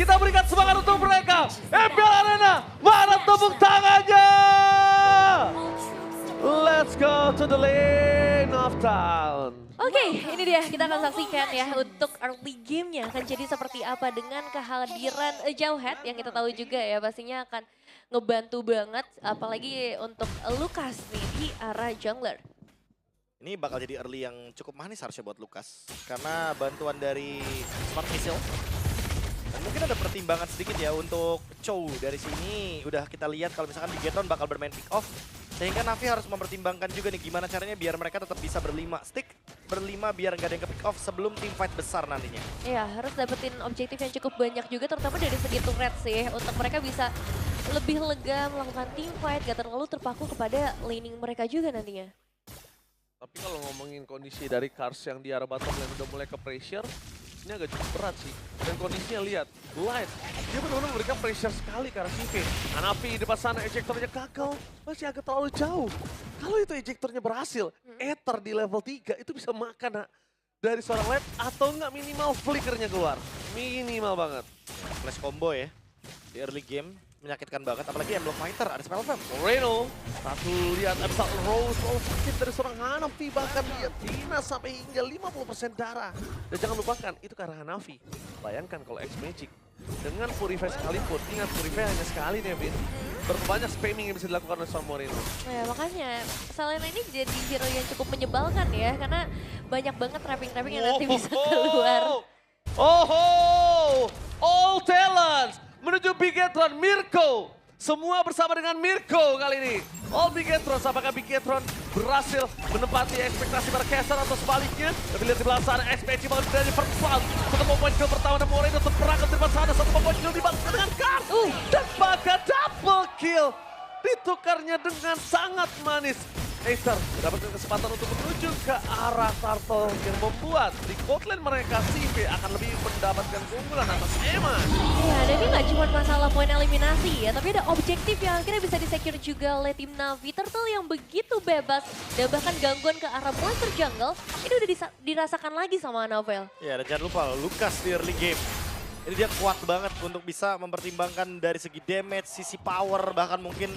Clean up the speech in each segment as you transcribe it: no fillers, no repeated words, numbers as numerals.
Kita berikan semangat untuk mereka. MPL Arena, mana tepuk tangannya? Let's go to the lane of town. Oke, ini dia kita akan saksikan ya untuk early game-nya akan jadi seperti apa dengan kehadiran Jauhead yang kita tahu juga ya pastinya akan ngebantu banget apalagi untuk Lukas nih di arah jungler. Ini bakal jadi early yang cukup manis harusnya buat Lukas. Karena bantuan dari Smart Missile. Dan mungkin ada pertimbangan sedikit ya untuk Chow dari sini. Udah kita lihat kalau misalkan Bigetron bakal bermain pick off. Sehingga Navi harus mempertimbangkan juga nih gimana caranya biar mereka tetap bisa berlima. Stick berlima biar nggak ada yang ke pick off sebelum team fight besar nantinya. Iya, harus dapetin objektif yang cukup banyak juga terutama dari segi turret sih. Untuk mereka bisa lebih lega melakukan team fight, gak terlalu terpaku kepada laning mereka juga nantinya. Tapi kalau ngomongin kondisi dari Cars yang di arah bottom lane udah mulai ke pressure, ini agak cukup berat sih. Dan kondisinya lihat, Light, dia benar-benar memberikan pressure sekali ke arah CV. Hanafi di depan sana, ejektornya gagal, masih agak terlalu jauh. Kalau itu ejektornya berhasil, Ether di level 3 itu bisa makan dari seorang Light atau enggak minimal flickernya keluar. Minimal banget. Flash combo ya di early game. Menyakitkan banget, apalagi Emblem Fighter, ada spell fam. Moreno, satu lihat Absal Rose, sakit dari seorang Hanafi, bahkan dia Tina sampai hingga 50% darah. Dan jangan lupakan, itu karena Hanafi. Bayangkan kalau X-Magic, dengan Purify sekalipun, ingat Purify hanya sekali nih Vin. Berapa banyak spamming yang bisa dilakukan oleh seorang Moreno. Ya makanya, Selena ini jadi hero yang cukup menyebalkan ya, karena banyak banget trapping-trapping yang nanti bisa keluar. Oh, all talents menuju Bigetron, Mirko. Semua bersama dengan Mirko kali ini. All Bigetron, apakah Bigetron berhasil menempati ekspektasi para Kaiser atau sebaliknya? Kita lihat di belakang sana, XPG bakal berada di first round. Satu point kill pertama dan Moreno terperangkap di depan sana. Satu point kill dibalas dengan Kars. Dan bahkan double kill. Ditukarnya dengan sangat manis. Acer mendapatkan kesempatan untuk menuju ke arah Turtle yang membuat di bot lane mereka CV akan lebih mendapatkan keunggulan atas Eman. Ya, dan ini nggak cuma masalah poin eliminasi ya, tapi ada objektif yang akhirnya bisa disecure juga oleh tim Navi. Turtle yang begitu bebas dan bahkan gangguan ke arah monster jungle, ini udah dirasakan lagi sama Novel. Ya, dan jangan lupa Lukas di early game. Ini dia kuat banget untuk bisa mempertimbangkan dari segi damage, sisi power, bahkan mungkin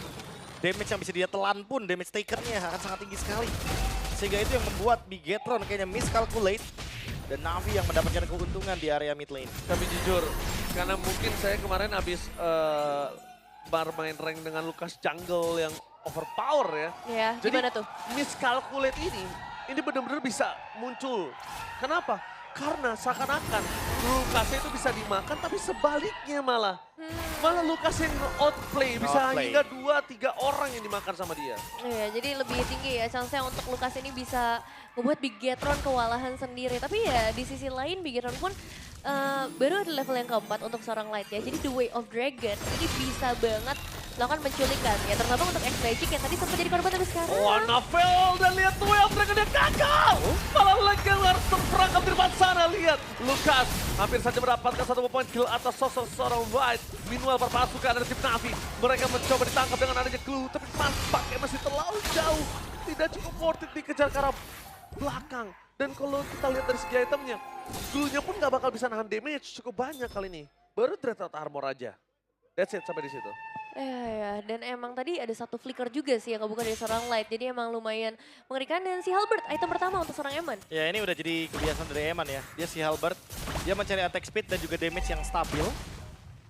damage yang bisa dia telan pun, damage takernya akan sangat tinggi sekali. Sehingga itu yang membuat Bigetron kayaknya miscalculate. Dan Navi yang mendapatkan keuntungan di area mid lane. Tapi jujur, karena mungkin saya kemarin habis bermain rank dengan Lukas jungle yang overpower ya. Ya, Jadi gimana tuh? miscalculate ini benar-benar bisa muncul. Kenapa? Karena seakan-akan Lukasnya itu bisa dimakan tapi sebaliknya malah. Malah Lukas yang outplay, bisa Outplay. hingga 2-3 orang yang dimakan sama dia. Iya, jadi lebih tinggi ya chance-nya untuk Lukas ini bisa membuat Bigetron kewalahan sendiri. Tapi ya di sisi lain Bigetron pun baru ada level yang keempat untuk seorang Light ya. Jadi The Way of Dragon ini bisa banget melakukan penculikan ya. Terutama untuk X-Magic yang tadi sempat jadi korban tapi sekarang. Oh, Navel dan lihat The Way of Dragon yang gagal. Malah Legelar terperangkap di depan sana. Lihat Lukas hampir saja mendapatkan satu point kill atas sosok seorang White. Meanwhile perpasukan dari tim Navi. Mereka mencoba ditangkap dengan adanya clue. Tapi nampaknya masih terlalu jauh. Tidak cukup worth it dikejar ke arah belakang. Dan kalau kita lihat dari segi itemnya, clue-nya pun gak bakal bisa nahan damage cukup banyak kali ini. Baru Dreadnought Armor aja. That's it sampai di situ. Ya, dan emang tadi ada satu flicker juga sih yang kebuka dari seorang Light. Jadi emang lumayan mengerikan dan si Halberd item pertama untuk seorang Eman. Ya, ini udah jadi kebiasaan dari Eman ya. Dia si Halberd, dia mencari attack speed dan juga damage yang stabil.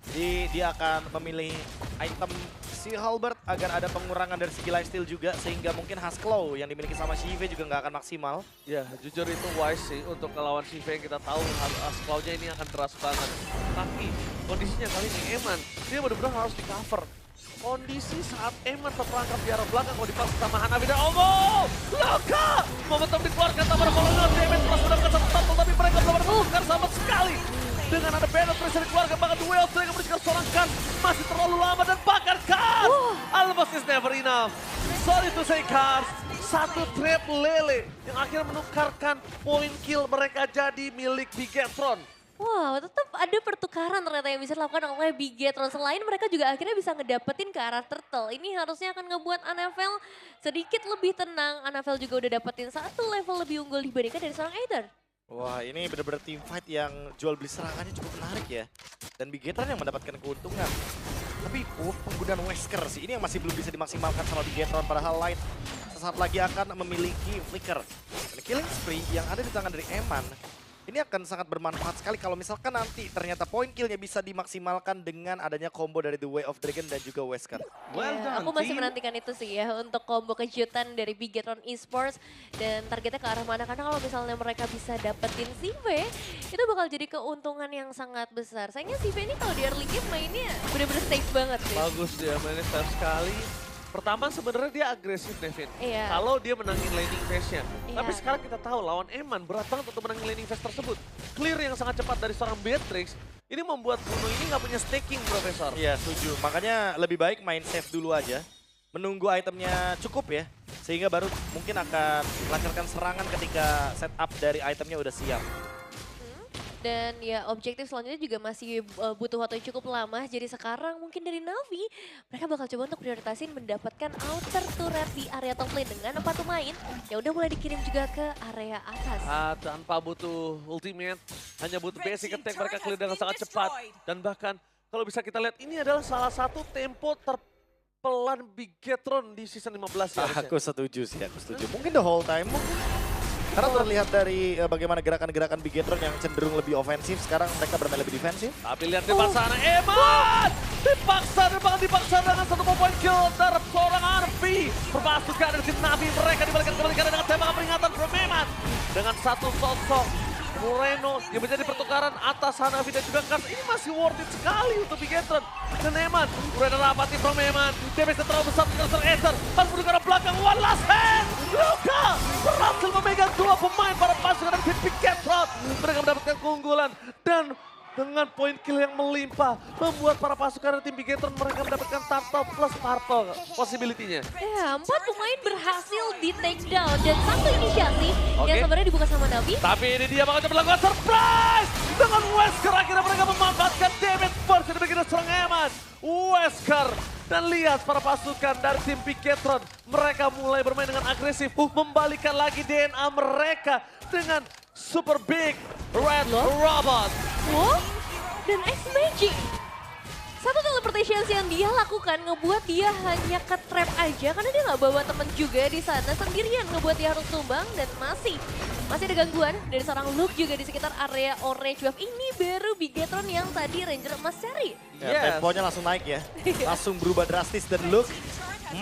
Jadi dia akan memilih item si Halberd agar ada pengurangan dari segi lifesteal juga. Sehingga mungkin Husklow yang dimiliki sama Shive juga nggak akan maksimal. Ya, jujur itu wise sih untuk ngelawan Shiva yang kita tahu Asclaw-nya ini akan keras banget. Tapi kondisinya kali ini Eman, dia benar-benar harus di cover. Kondisi saat Eman terperangkap di arah belakang kalau dipaksa sama Hanabi dan Omo! Loka! Momentum dikeluarkan tanpa kolonel damage plus mendapatkan satu turtle tapi mereka belum menemukan sama sekali. Dengan ada banner pressure dikeluarkan bahkan duel mereka memberikan seorang Kars masih terlalu lama dan bahkan Kars! Almost is never enough. Sorry to say Kars. Satu trap lele yang akhirnya menukarkan poin kill mereka jadi milik Bigetron. Wow, tetap ada pertukaran ternyata yang bisa dilakukan oleh Bigetron. Selain mereka juga akhirnya bisa ngedapetin ke arah Turtle. Ini harusnya akan ngebuat Anavel sedikit lebih tenang. Anavel juga udah dapetin satu level lebih unggul dibandingkan dari seorang Aether. Wah, ini benar-benar team fight yang jual beli serangannya cukup menarik ya. Dan Bigetron yang mendapatkan keuntungan. Tapi penggunaan Wesker sih, ini yang masih belum bisa dimaksimalkan sama Bigetron. Padahal Light sesaat lagi akan memiliki Flicker. Dan killing spree yang ada di tangan dari Eman, ini akan sangat bermanfaat sekali kalau misalkan nanti ternyata point killnya bisa dimaksimalkan dengan adanya combo dari The Way of Dragon dan juga Wesker. Ya, aku masih menantikan itu sih ya untuk combo kejutan dari Bigetron Esports dan targetnya ke arah mana, karena kalau misalnya mereka bisa dapetin Sive itu bakal jadi keuntungan yang sangat besar. Sayangnya Sive ini kalau di early game mainnya bener-bener safe banget sih. Bagus dia mainnya safe sekali. Pertama sebenarnya dia agresif, Devin. Iya. Kalau dia menangin laning phase-nya. Iya. Tapi sekarang kita tahu lawan Eman berat banget untuk menangin laning phase tersebut. Clear yang sangat cepat dari seorang Beatrix. Ini membuat Bruno ini nggak punya staking, Profesor. Iya, setuju. Makanya lebih baik main safe dulu aja. Menunggu itemnya cukup ya. Sehingga baru mungkin akan melancarkan serangan ketika setup dari itemnya udah siap. Dan ya objektif selanjutnya juga masih butuh waktu yang cukup lama. Jadi sekarang mungkin dari Navi, mereka bakal coba untuk prioritasin mendapatkan outer turret di area top lane dengan 4 pemain. Ya udah mulai dikirim juga ke area atas. Tanpa butuh ultimate, hanya butuh basic attack, mereka clear dengan sangat cepat. Dan bahkan kalau bisa kita lihat ini adalah salah satu tempo terpelan Bigetron di season 15 ya. harusnya. Aku setuju sih, aku setuju. Mungkin the whole time. Karena terlihat dari bagaimana gerakan-gerakan Bigetron yang cenderung lebih ofensif, sekarang mereka bermain lebih defensif. Tapi lihat di sana, Eman! Dipaksa dengan satu point kill dari seorang Arfi. Perpasukan dari tim Navi, mereka dibalikan kembali dengan tembakan peringatan from Eman. Dengan satu sosok Moreno yang menjadi pertukaran atas Hanafi dan juga Kars. Ini masih worth it sekali untuk Bigetron. Dan Eman, udah ada rapati from Eman. Damage terlalu besar dengan Sir Esther. Harus berdua ke belakang, one last hand. Luka berhasil memegang dua pemain para pasukan dari tim Bigetron. Mereka mendapatkan keunggulan dan dengan poin kill yang melimpah, membuat para pasukan dari tim Bigetron mereka mendapatkan turtle plus purple possibility-nya. Ya, 4 pemain berhasil di take down dan satu inisiasi yang sebenarnya dibuka sama Navi. Tapi ini dia bakal melakukan surprise dengan Wesker. Akhirnya mereka memanfaatkan damage burst dari bagian serang Eman. Wesker dan lihat para pasukan dari tim Bigetron, mereka mulai bermain dengan agresif, membalikan lagi DNA mereka dengan super big red robot. Wow, dan X-Magic. Satu teleportation yang dia lakukan ngebuat dia hanya ke trap aja karena dia nggak bawa temen juga di sana, sendirian ngebuat dia harus tumbang dan masih ada gangguan dari seorang Luke juga di sekitar area orange buff. Ini baru Bigetron yang tadi Ranger emas cari. Ya, temponya langsung naik ya, langsung berubah drastis dan Luke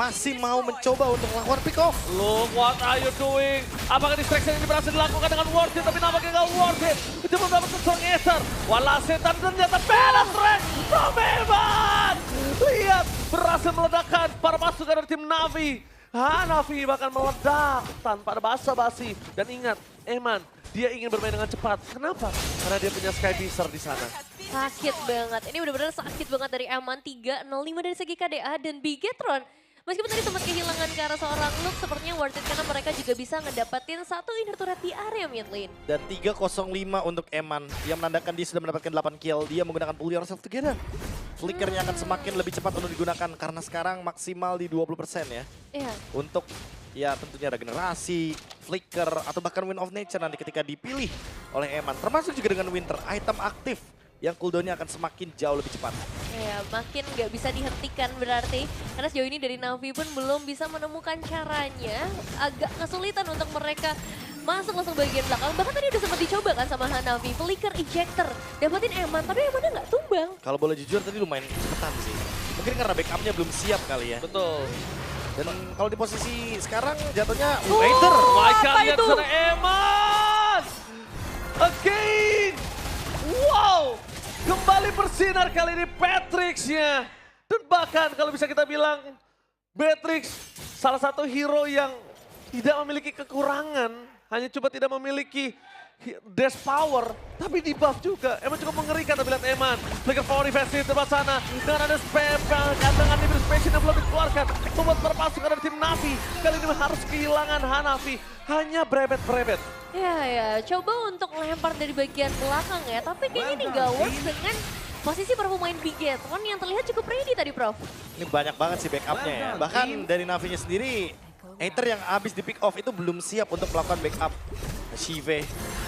masih mau mencoba untuk melakukan pick off. Look, what are you doing? Apakah distraction ini berhasil dilakukan dengan worth it? Tapi nampaknya nggak worth it. Itu mendapatkan seorang Ether. Walase tapi ternyata penetrate from Eman. Lihat, berhasil meledakkan para pasukan dari tim Navi. Navi bahkan meledak tanpa ada basa-basi. Dan ingat, Eman, dia ingin bermain dengan cepat. Kenapa? Karena dia punya Sky Beaster di sana. Sakit banget. Ini benar-benar sakit banget dari Eman. 3-0-5 dari segi KDA dan Bigetron. Meskipun tadi sempat kehilangan ke arah seorang Luke, sepertinya worth it karena mereka juga bisa ngedapetin satu inner turret di area mid lane. Dan 3-0-5 untuk Eman yang menandakan dia sudah mendapatkan 8 kill. Dia menggunakan pull yourself together. Flickernya akan semakin lebih cepat untuk digunakan karena sekarang maksimal di 20% ya. Iya. Untuk ya tentunya regenerasi, flicker, atau bahkan Wind of Nature nanti ketika dipilih oleh Eman. Termasuk juga dengan Winter, item aktif yang cooldownnya akan semakin jauh lebih cepat. Ya, makin nggak bisa dihentikan berarti. Karena sejauh ini dari Navi pun belum bisa menemukan caranya. Agak kesulitan untuk mereka masuk langsung bagian belakang. Bahkan tadi udah sempat dicoba kan sama Hanavi. Flicker ejector, dapetin Eman, tapi Emannya nggak tumbang. Kalau boleh jujur tadi lumayan cepetan sih. Mungkin karena backupnya belum siap kali ya. Betul. Dan kalau di posisi sekarang jatuhnya Waiter. Oh, My God, apa lihat itu? sana Eman. Again. Wow. Kembali bersinar kali ini Beatrix-nya. Dan bahkan kalau bisa kita bilang, Beatrix salah satu hero yang tidak memiliki kekurangan. Hanya coba tidak memiliki dash power, tapi di buff juga. Emang cukup mengerikan tapi lihat Eman. Flicker power defensive di tempat sana. Dengan ada spam, dengan limit spation yang belum dikeluarkan. Membuat para pasukan dari tim Navi kali ini harus kehilangan Hanafi. Hanya brebet-brebet. Ya, coba untuk lempar dari bagian belakang ya. Tapi kayaknya ini nggak works dengan posisi para pemain Bigetron yang terlihat cukup ready tadi, Prof. ini banyak banget sih backupnya ya. Bahkan dari Navinya sendiri, Aether yang habis di pick off itu belum siap untuk melakukan backup. Shive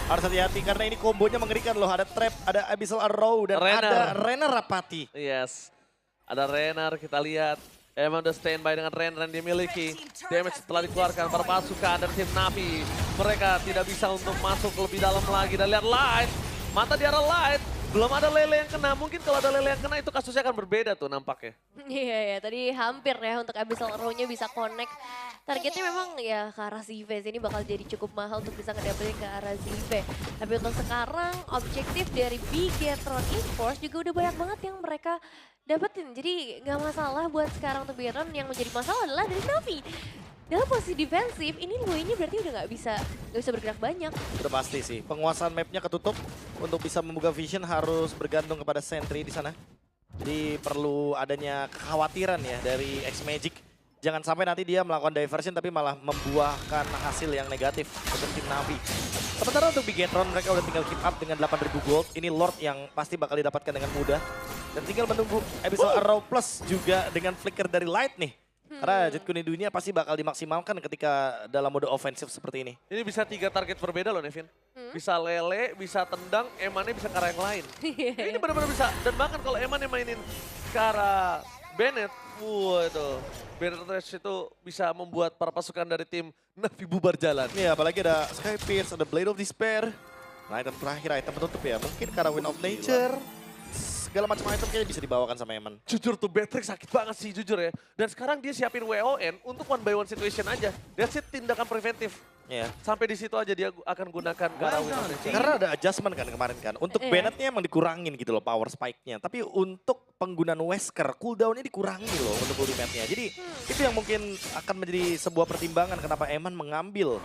Harus hati-hati karena ini kombonya mengerikan loh. Ada Trap, ada Abyssal Arrow, dan Renner. ada Renner Rapati. Yes. Ada Renner, kita lihat. Emang udah standby dengan Renner yang dimiliki. Damage setelah dikeluarkan para pasukan dari tim Navi. Mereka tidak bisa untuk masuk lebih dalam lagi. Dan lihat Light, mata di arah Light. Belum ada Lele yang kena, mungkin kalau ada Lele yang kena itu kasusnya akan berbeda tuh nampaknya. Iya, tadi hampir ya untuk Abyssal Arrow-nya bisa connect. Targetnya memang ya ke arah Zive, ini bakal jadi cukup mahal untuk bisa ngedapetin ke arah Zive. Tapi untuk sekarang, objektif dari Bigetron Esports juga udah banyak banget yang mereka dapetin. Jadi nggak masalah buat sekarang untuk Bigetron, yang menjadi masalah adalah dari Navi. Dalam posisi defensif, ini Lue ini berarti udah nggak bisa bergerak banyak. Udah pasti sih, penguasaan mapnya ketutup. Untuk bisa membuka vision harus bergantung kepada sentry di sana. Jadi perlu adanya kekhawatiran ya dari X-Magic. Jangan sampai nanti dia melakukan diversion tapi malah membuahkan hasil yang negatif untuk tim Navi. Sementara untuk Bigetron mereka udah tinggal keep up dengan 8.000 gold. Ini Lord yang pasti bakal didapatkan dengan mudah. Dan tinggal menunggu Abyssal Arrow plus juga dengan flicker dari Light nih. Karena Jet Kune dunia pasti bakal dimaksimalkan ketika dalam mode ofensif seperti ini. Ini bisa 3 target berbeda loh Nevin. Bisa Lele, bisa tendang, Emannya bisa ke arah yang lain. Ini benar-benar bisa. Dan bahkan kalau Eman yang mainin ke arah Bennett, itu Bennett Rush itu bisa membuat para pasukan dari tim Navi bubar jalan. Iya, apalagi ada Sky Pierce, ada Blade of Despair. Nah, item terakhir, item penutup ya. Mungkin karena Wind of Nature. Segala macam item kayaknya bisa dibawakan sama Eman. Jujur tuh Beatrix sakit banget sih, jujur ya. Dan sekarang dia siapin WON untuk one by one situation aja. That's it, tindakan preventif. Iya. Sampai di situ aja dia akan gunakan ke arah Wind of Nature. Karena ada adjustment kan kemarin kan. Untuk Bennettnya emang dikurangin gitu loh power spike-nya. Tapi untuk penggunaan Wesker, cooldown-nya dikurangi loh untuk ultimate-nya. Jadi itu yang mungkin akan menjadi sebuah pertimbangan kenapa Eman mengambil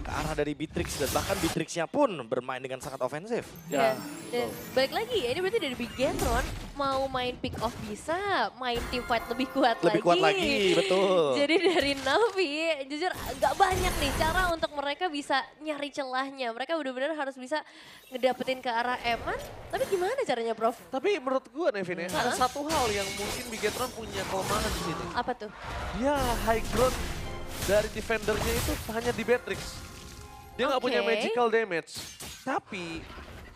ke arah dari Beatrix. Dan bahkan Beatrix-nya pun bermain dengan sangat ofensif. Ya. Dan balik lagi ya, ini berarti dari Bigetron mau main pick off bisa, main team fight lebih kuat lagi. Lebih kuat lagi, betul. Jadi dari Navi, jujur gak banyak nih cara untuk mereka bisa nyari celahnya. Mereka benar-benar harus bisa ngedapetin ke arah Eman. Tapi gimana caranya, Prof? Tapi menurut gue Nevin ya, ada satu hal yang mungkin Bigetron punya kelemahan di sini. Apa tuh? Dia high ground dari defendernya itu hanya di Beatrix. Dia nggak punya magical damage. Tapi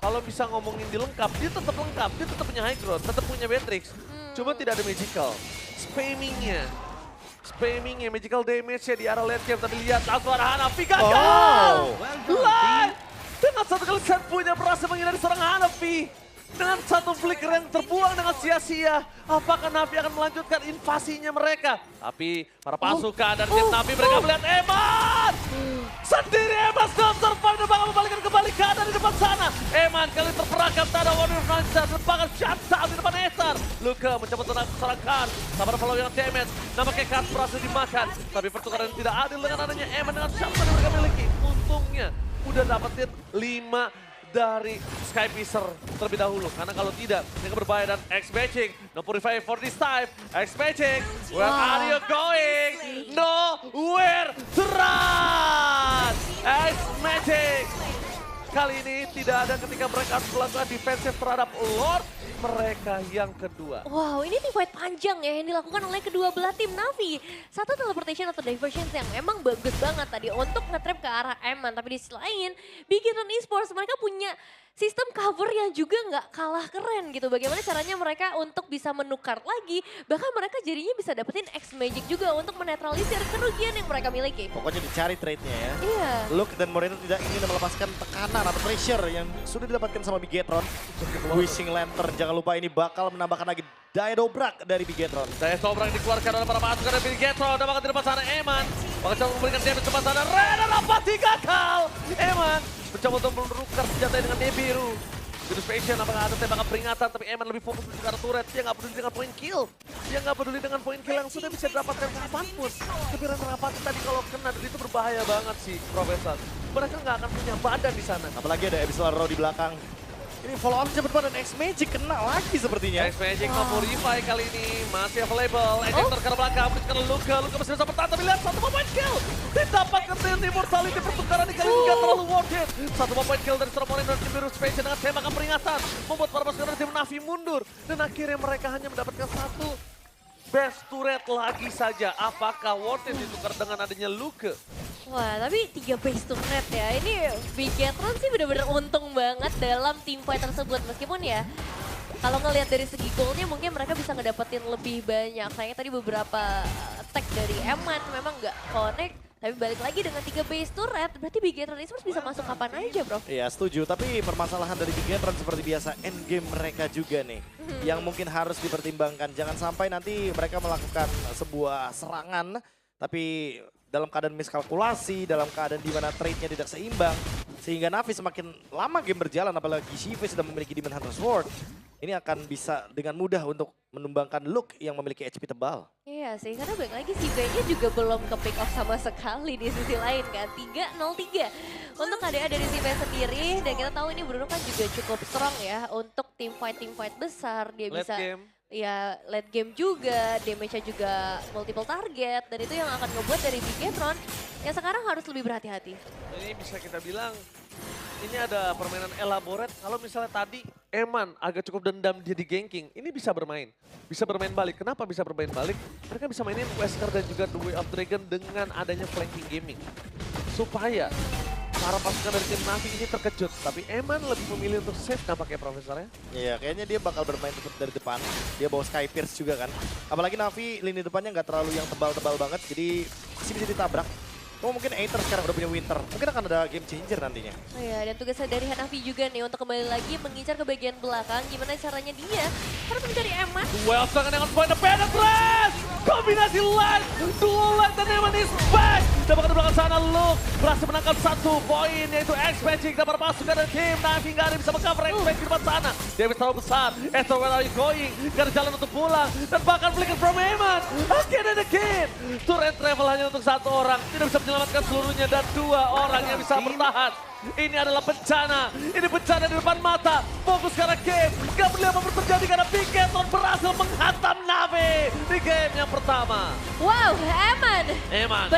kalau bisa ngomongin di lengkap, dia tetap lengkap. Dia tetap punya high ground, tetap punya Beatrix. Cuma tidak ada magical. Spammingnya, magical damage-nya di arah late game. Tapi lihat langsung arah Hanafi gagal! Live! Dengan satu kali set punya berhasil menghindari seorang Hanafi. Dengan satu flicker yang terbuang dengan sia-sia. Apakah Navi akan melanjutkan invasinya mereka? Tapi para pasukan dari tim Navi mereka melihat Eman! Sendiri Eman sudah survive dan bakal membalikkan kembali keadaan di depan sana. Eman kali terperangkap, tak ada Warrior Ranger dan bakal shutdown di depan Ether. Luka mencoba serangan, sabar follow yang damage. Nampaknya Kat berhasil dimakan. Tapi pertukaran tidak adil dengan adanya Eman dengan shutdown yang mereka miliki. Untungnya udah dapetin 5 dari Sky Piercer terlebih dahulu. Karena kalau tidak, mereka berbahaya dan X-Magic. No purify for this time. X-Magic, where are you going? Nowhere to run! X-Magic! Kali ini tidak ada ketika mereka harus melakukan defensif terhadap Lord mereka yang kedua. Wow, ini team fight panjang ya yang dilakukan oleh kedua belah tim Navi. Satu teleportation atau diversion yang emang bagus banget tadi untuk nge-trap ke arah Eman. Tapi di sisi lain, Bigetron Esports mereka punya sistem cover yang juga nggak kalah keren gitu. Bagaimana caranya mereka untuk bisa menukar lagi, bahkan mereka jadinya bisa dapetin X-Magic juga untuk menetralisir kerugian yang mereka miliki. Pokoknya dicari trade-nya ya. Iya. Luke dan Moreno tidak ingin melepaskan tekanan atau pressure yang sudah didapatkan sama Bigetron. Wishing Lantern, jangan lupa ini bakal menambahkan lagi daya dobrak dari Bigetron. Daya dobrak dikeluarkan oleh para pasukan dari Bigetron. Dan bakal di depan sana Eman. Bakal coba memberikan damage depan sana. Renner Rapati gagal. Eman mencoba untuk menukar senjatanya dengan Nibiru. Jurus Passion, apakah ada tembakan peringatan, tapi Eman lebih fokus ke arah turret. Dia nggak peduli dengan poin kill. Dia nggak peduli dengan poin kill yang sudah bisa didapatkan kapanpun. Tapi Renner Rapati tadi kalau kena itu berbahaya banget sih, Profesor. Mereka nggak akan punya badan di sana. Apalagi ada Abyssal Arrow di belakang. Ini follow up cepat banget dan X-Magic kena lagi sepertinya. X-Magic mau purify kali ini masih available. Ejector ke belakang, berikan Luka masih bisa bertahan. Tapi lihat satu point kill. Didapatkan dengan Immortality, pertukaran di kali ini gak terlalu worth it. Satu point kill dari Sormorin dan Nibiru Space dengan tembakan peringatan. Membuat para pasukan dari tim Navi mundur. Dan akhirnya mereka hanya mendapatkan satu best turret lagi saja. Apakah worth it ditukar dengan adanya Luka? Wah, tapi 3 base to net ya. Ini Bigetron sih bener-bener untung banget dalam team fight tersebut. Meskipun ya, kalau ngelihat dari segi goalnya mungkin mereka bisa ngedapetin lebih banyak. Sayangnya tadi beberapa attack dari Eman memang nggak connect. Tapi balik lagi dengan 3 base turret, berarti Bigetron Esports bisa masuk kapan aja, bro. Iya setuju, tapi permasalahan dari Bigetron seperti biasa endgame mereka juga nih. Yang mungkin harus dipertimbangkan. Jangan sampai nanti mereka melakukan sebuah serangan, tapi dalam keadaan miskalkulasi, dalam keadaan di mana trade-nya tidak seimbang. Sehingga Navi semakin lama game berjalan, apalagi Shive sudah memiliki Demon Hunter Sword. Ini akan bisa dengan mudah untuk menumbangkan Luke yang memiliki HP tebal. Iya sih, karena balik lagi si B-nya juga belum ke pick off sama sekali di sisi lain kan. 3-0-3 untuk KDA dari si B sendiri. Dan kita tahu ini Bruno kan juga cukup strong ya untuk team fight besar. Dia Late bisa game. ya late game juga, damage-nya juga multiple target. Dan itu yang akan ngebuat dari Bigetron yang sekarang harus lebih berhati-hati. Ini bisa kita bilang, ini ada permainan elaborate. Kalau misalnya tadi Eman agak cukup dendam dia di ganking, ini bisa bermain. Bisa bermain balik. Kenapa bisa bermain balik? Mereka bisa mainin Wesker dan juga The Way of Dragon dengan adanya flanking gaming. Supaya para pasukan dari tim Navi ini terkejut. Tapi Eman lebih memilih untuk save nampaknya Profesornya. Iya, kayaknya dia bakal bermain tetap dari depan. Dia bawa Sky Pierce juga kan. Apalagi Navi lini depannya nggak terlalu yang tebal-tebal banget, jadi masih bisa ditabrak. Oh mungkin Aether sekarang udah punya Winter. Mungkin akan ada game changer nantinya. Oh ya, dan tugasnya dari Hanafi juga nih untuk kembali lagi mengincar ke bagian belakang. Gimana caranya dia harus mencari Eman. Well, tangan dengan point the penetrate! Kombinasi light, duo light dan Eman is back! Dapat ke belakang sana, Luke berhasil menangkap 1 poin, yaitu X-Magic dapat pasukan dari tim Navi. Nggak ada yang bisa meng-cover X-Magic di depan sana. David terlalu besar, Esther where are you going? Gak ada jalan untuk pulang, dan bahkan flicker from Eman. Again and again! Tour and travel hanya untuk 1 orang, tidak bisa menyelamatkan seluruhnya, dan 2 orang yang bisa bertahan. Ini adalah bencana, ini bencana di depan mata. Fokus karena game, gak peduli apa terjadi karena Bigetron berhasil menghantam Navi di game yang pertama. Wow, Eman Eman.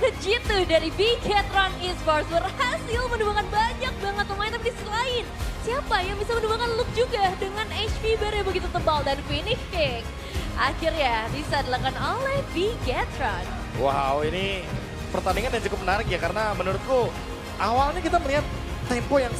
ke jitu dari Bigetron Esports berhasil menumbangkan banyak banget pemain, tapi di sisi lain siapa yang bisa menumbangkan Luke juga dengan HP barnya begitu tebal dan finish kick akhirnya bisa dilakukan oleh Bigetron. Wow, ini pertandingan yang cukup menarik ya karena menurutku awalnya kita melihat tempo yang